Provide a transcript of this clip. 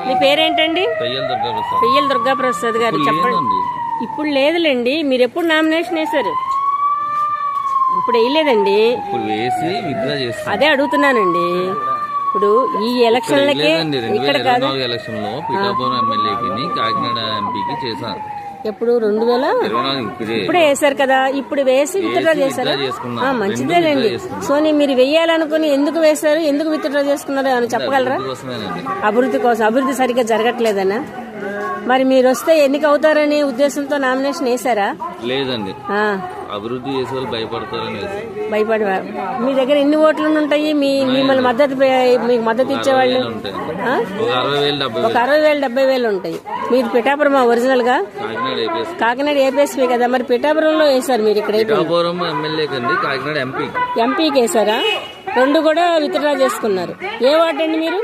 మీ పేరేంటండి? పెయ్యల దుర్గాప్రసాద్ గారు. చెప్పండి. ఇప్పుడు లేదులేండి, మీరు ఎప్పుడు నామినేషన్ వేశారు? ఇప్పుడు వేయలేదండి. అదే అడుగుతున్నానండి. ఇప్పుడు ఈ ఎలక్షన్లకే ఇక్కడ కాదు, ఎలక్షన్ లో పిఠాపురం ఎమ్మెల్యేకి కాకినాడ ఎంపీకి చేశారు. ఎప్పుడు 2000 ఇప్పుడే వేసారు కదా, ఇప్పుడు వేసి విత్డ్రా చేశారు. మంచిదేనండి. సోనీ మీరు వెయ్యాలనుకుని ఎందుకు వేశారు, ఎందుకు విత్డ్రా చేసుకున్నారో అని చెప్పగలరా? అభివృద్ధి కోసం. అభివృద్ధి సరిగ్గా జరగట్లేదనా? మరి మీరు వస్తే ఎన్నిక అవుతారని ఉద్దేశంతో నామినేషన్ వేసారా? లేదండి, అభివృద్ధి చేసే వాళ్ళు భయపడతారని. భయపడి మీ దగ్గర ఎన్ని ఓట్లు ఉంటాయి? మిమ్మల్ని మీకు మద్దతు ఇచ్చేవాళ్ళు ఒక 60,000 70,000 ఉంటాయి. మీది పిఠాపురం ఒరిజినల్ గా? కాకినాడ ఏపీఎస్పీ కదా, మరి పిఠాపురంలో వేసారు మీరు. ఇక్కడ ఎంపీకి వేసారా? 2 కూడా విత్డ్రా చేసుకున్నారు. ఏ వార్డు అండి మీరు?